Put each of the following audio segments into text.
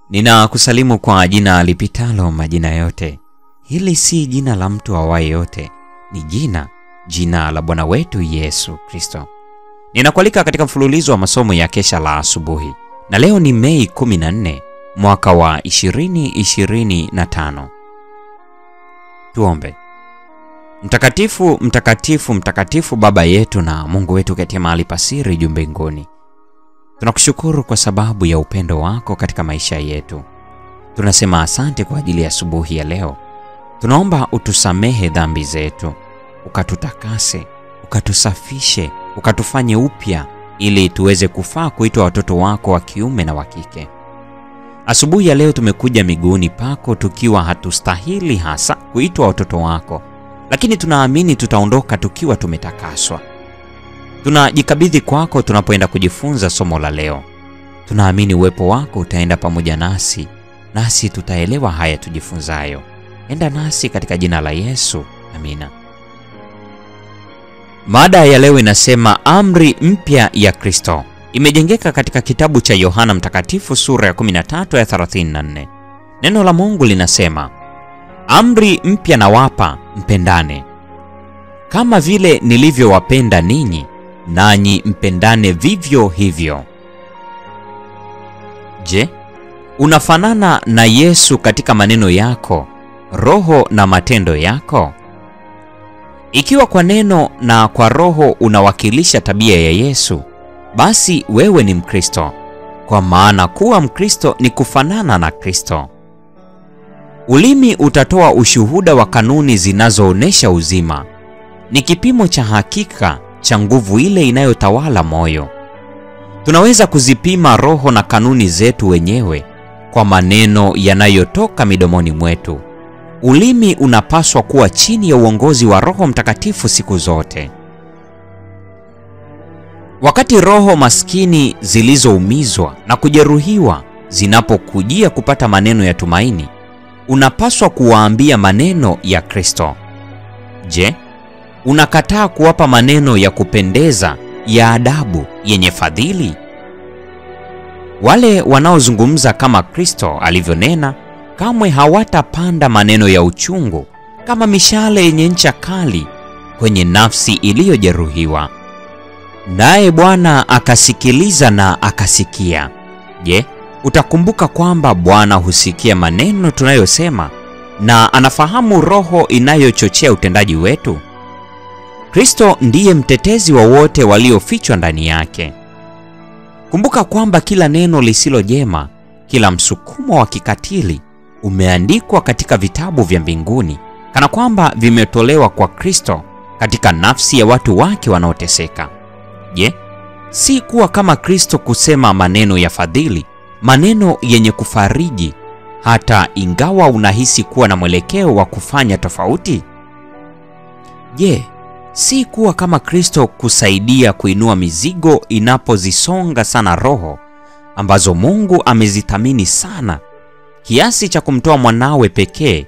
Ninakusalimu kwa jina lipitalo majina yote. Hili si jina la mtu awaye yote, ni jina la Bwana wetu Yesu Kristo. Ninakualika katika mfululizo wa masomo ya kesha la asubuhi. Na leo ni Mei 14 mwaka wa 2025. Tuombe. Mtakatifu, mtakatifu, mtakatifu Baba yetu na Mungu wetu katika mahali pasiri juu mbinguni. Tunakushukuru kwa sababu ya upendo wako katika maisha yetu. Tunasema asante kwa ajili ya asubuhi ya leo. Tunaomba utusamehe dhambi zetu, ukatutakase, ukatusafishe, ukatufanye upya ili tuweze kufaa kuitwa watoto wako wa kiume na wa kike. Asubuhi ya leo tumekuja miguuni pako tukiwa hatustahili hasa kuitwa watoto wako, lakini tunaamini tutaondoka tukiwa tumetakaswa. Tunajikabidhi kwako tunapoenda kujifunza somo la leo. Tunaamini uwepo wako utaenda pamoja nasi tutaelewa haya tujifunzayo. Enda nasi katika jina la Yesu. Amina. Mada ya leo inasema amri mpya ya Kristo. Imejengeka katika kitabu cha Yohana Mtakatifu sura ya 13 ya 34. Neno la Mungu linasema, amri mpya nawapa, mpendane. Kama vile nilivyowapenda ninyi, nanyi mpendane vivyo hivyo. Je, unafanana na Yesu katika maneno yako, roho na matendo yako? Ikiwa kwa neno na kwa roho unawakilisha tabia ya Yesu, basi wewe ni Mkristo, kwa maana kuwa Mkristo ni kufanana na Kristo. Ulimi utatoa ushuhuda wa kanuni zinazoonesha uzima. Ni kipimo cha hakika cha nguvu ile inayotawala moyo. Tunaweza kuzipima roho na kanuni zetu wenyewe kwa maneno yanayotoka midomoni mwetu. Ulimi unapaswa kuwa chini ya uongozi wa Roho Mtakatifu siku zote. Wakati roho maskini zilizoumizwa na kujeruhiwa zinapokujia kupata maneno ya tumaini, unapaswa kuwaambia maneno ya Kristo. Je, unakataa kuwapa maneno ya kupendeza, ya adabu, yenye fadhili? Wale wanaozungumza kama Kristo alivyonena, kamwe hawatapanda maneno ya uchungu kama mishale yenye ncha kali kwenye nafsi iliyojeruhiwa. Naye Bwana akasikiliza na akasikia. Je, utakumbuka kwamba Bwana husikia maneno tunayosema na anafahamu roho inayochochea utendaji wetu? Kristo ndiye mtetezi wa wote waliofichwa ndani yake. Kumbuka kwamba kila neno lisilo jema, kila msukumo wa kikatili umeandikwa katika vitabu vya mbinguni, kana kwamba vimetolewa kwa Kristo katika nafsi ya watu wake wanaoteseka. Je, si kuwa kama Kristo kusema maneno ya fadhili, maneno yenye kufariji, hata ingawa unahisi kuwa na mwelekeo wa kufanya tofauti? Je, si kuwa kama Kristo kusaidia kuinua mizigo inapozisonga sana roho ambazo Mungu amezithamini sana kiasi cha kumtoa mwanawe pekee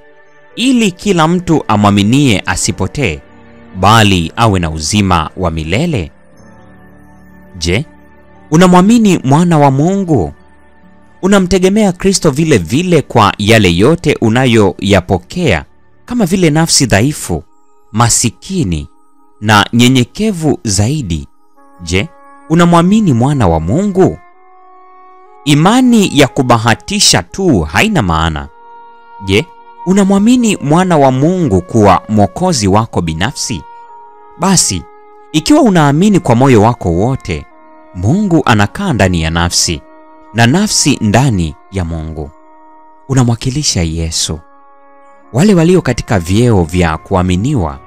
ili kila mtu amwaminie asipotee bali awe na uzima wa milele? Je, unamwamini mwana wa Mungu? Unamtegemea Kristo vile vile kwa yale yote unayoyapokea, kama vile nafsi dhaifu, masikini na nyenyekevu zaidi? Je, unamwamini mwana wa Mungu? Imani ya kubahatisha tu haina maana. Je, unamwamini mwana wa Mungu kuwa mwokozi wako binafsi? Basi, ikiwa unaamini kwa moyo wako wote, Mungu anakaa ndani ya nafsi na nafsi ndani ya Mungu. Unamwakilisha Yesu. Wale walio katika vyeo vya kuaminiwa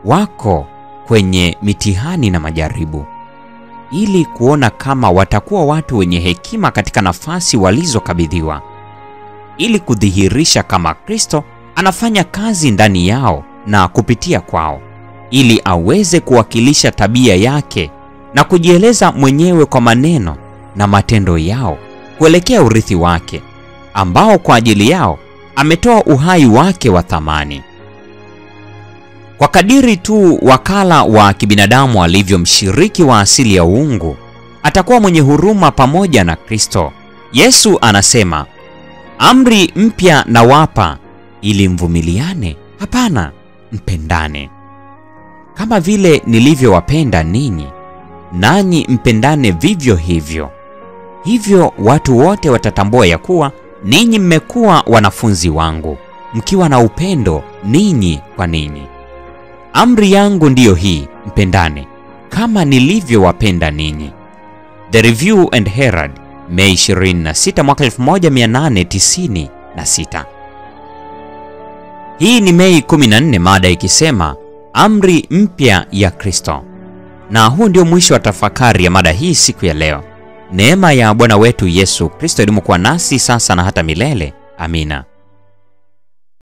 wako kwenye mitihani na majaribu, ili kuona kama watakuwa watu wenye hekima katika nafasi walizokabidhiwa, ili kudhihirisha kama Kristo anafanya kazi ndani yao na kupitia kwao, ili aweze kuwakilisha tabia yake na kujieleza mwenyewe kwa maneno na matendo yao kuelekea urithi wake, ambao kwa ajili yao ametoa uhai wake wa thamani. Kwa kadiri tu wakala wa kibinadamu alivyo mshiriki wa asili ya uungu, atakuwa mwenye huruma pamoja na Kristo. Yesu anasema, Amri mpya nawapa, ili mvumiliane? Hapana, mpendane. Kama vile nilivyowapenda ninyi, nanyi mpendane vivyo hivyo. Hivyo watu wote watatambua ya kuwa ninyi mmekuwa wanafunzi wangu, mkiwa na upendo ninyi kwa ninyi. Amri yangu ndiyo hii, mpendane kama nilivyowapenda ninyi. The Review and Herald, Mei 26 mwaka 1896. Hii ni Mei 14, mada ikisema amri mpya ya Kristo. Na huu ndio mwisho wa tafakari ya mada hii siku ya leo. Neema ya Bwana wetu Yesu Kristo idumu kuwa nasi sasa na hata milele. Amina.